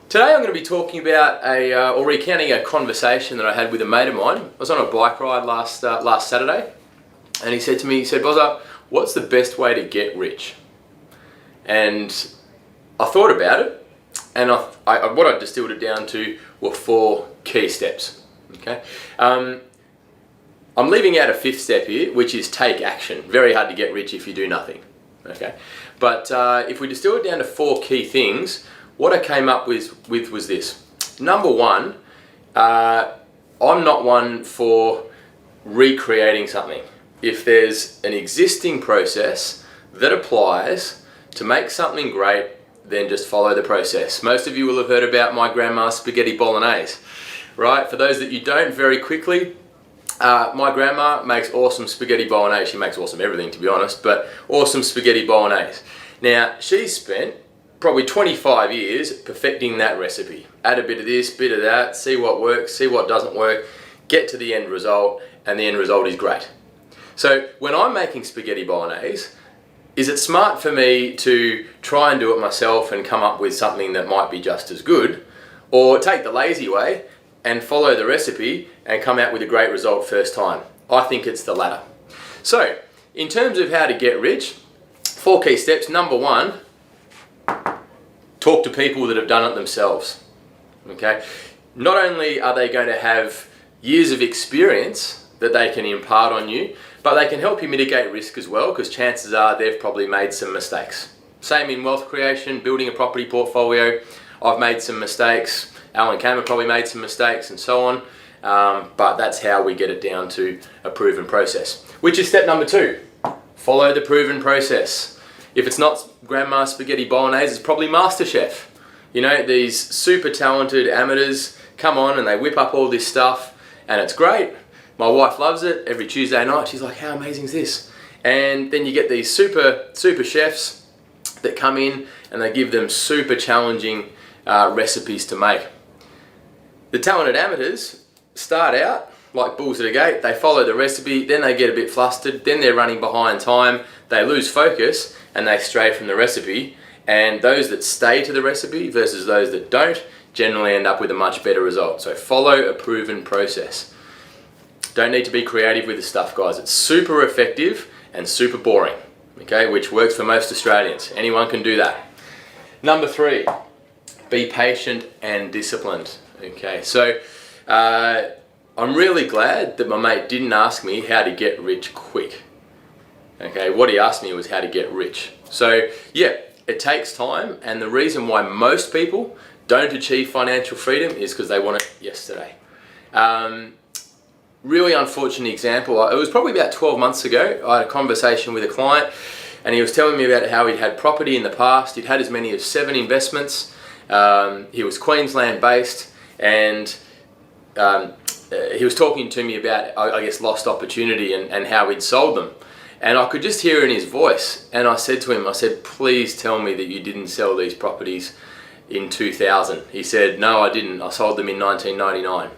Today I'm going to be talking about or recounting a conversation that I had with a mate of mine. I was on a bike ride last Saturday, and he said to me, "Bozza, what's the best way to get rich?" And I thought about it, and what I distilled it down to were 4 key steps. Okay, I'm leaving out a 5th step here, which is take action. Very hard to get rich if you do nothing. Okay, but if we distill it down to 4 key things, what I came up with was this. Number 1, I'm not one for recreating something. If there's an existing process that applies to make something great, then just follow the process. Most of you will have heard about my grandma's spaghetti bolognese, right? For those that you don't, very quickly, my grandma makes awesome spaghetti bolognese. She makes awesome everything, to be honest, but awesome spaghetti bolognese. Now, she spent probably 25 years perfecting that recipe. Add a bit of this, bit of that, see what works, see what doesn't work, get to the end result, and the end result is great. So when I'm making spaghetti bolognese, is it smart for me to try and do it myself and come up with something that might be just as good, or take the lazy way and follow the recipe and come out with a great result first time? I think it's the latter. So in terms of how to get rich, 4 key steps. Number 1, talk to people that have done it themselves. Okay, not only are they going to have years of experience that they can impart on you, but they can help you mitigate risk as well, because chances are they've probably made some mistakes. Same in wealth creation, building a property portfolio. I've made some mistakes. Alan Cameron probably made some mistakes, and so on. But that's how we get it down to a proven process, which is step number 2. Follow the proven process. If it's not Grandma's spaghetti bolognese, it's probably MasterChef. You know, these super talented amateurs come on and they whip up all this stuff, and it's great. My wife loves it. Every Tuesday night she's like, "How amazing is this?" And then you get these super chefs that come in and they give them super challenging recipes to make. The talented amateurs start out like bulls at a gate. They follow the recipe, then they get a bit flustered, then they're running behind time, they lose focus, and they stray from the recipe. And those that stay to the recipe versus those that don't generally end up with a much better result. So follow a proven process. Don't need to be creative with the stuff, guys. It's super effective and super boring, okay, which works for most Australians. Anyone can do that. Number 3, be patient and disciplined. Okay, so I'm really glad that my mate didn't ask me how to get rich quick. Okay, what he asked me was how to get rich. So yeah, it takes time, and the reason why most people don't achieve financial freedom is because they want it yesterday. Really unfortunate example. It was probably about 12 months ago. I had a conversation with a client, and he was telling me about how he'd had property in the past. He'd had as many as 7 investments. He was Queensland based, and he was talking to me about, I guess, lost opportunity and how he'd sold them. And I could just hear in his voice, and I said to him, "Please tell me that you didn't sell these properties in 2000. He said, "No, I didn't. I sold them in 1999.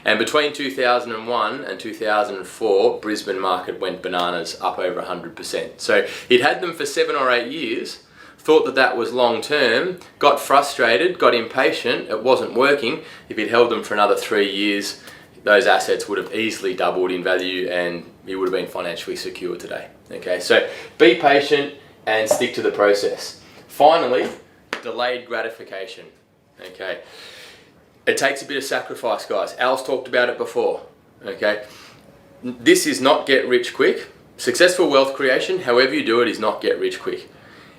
And between 2001 and 2004, Brisbane market went bananas, up over 100%. So he'd had them for 7 or 8 years, thought that that was long term, got frustrated, got impatient, it wasn't working. If he'd held them for another 3 years, those assets would have easily doubled in value and he would have been financially secure today. Okay, so be patient and stick to the process. Finally, delayed gratification. Okay, it takes a bit of sacrifice, guys. Al's talked about it before. Okay, this is not get rich quick. Successful wealth creation, however you do it, is not get rich quick.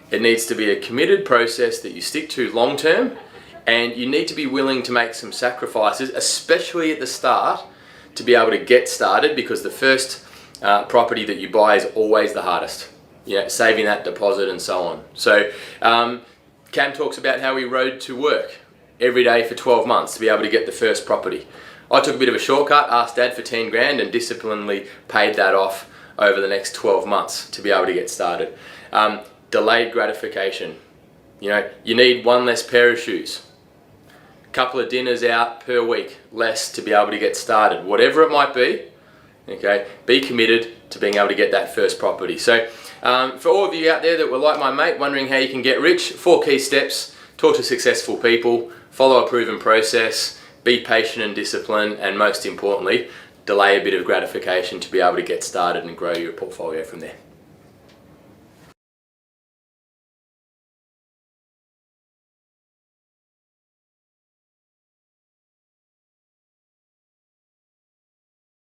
It needs to be a committed process that you stick to long term, and you need to be willing to make some sacrifices, especially at the start, to be able to get started, because the first property that you buy is always the hardest. You know, saving that deposit and so on. So Cam talks about how he rode to work every day for 12 months to be able to get the first property. I took a bit of a shortcut, asked Dad for 10 grand and disciplinedly paid that off over the next 12 months to be able to get started. Delayed gratification. You know, you need one less pair of shoes. Couple of dinners out per week less to be able to get started. Whatever it might be, okay, be committed to being able to get that first property. So For all of you out there that were like my mate, wondering how you can get rich, 4 key steps: talk to successful people, follow a proven process, be patient and disciplined, and most importantly, delay a bit of gratification to be able to get started and grow your portfolio from there.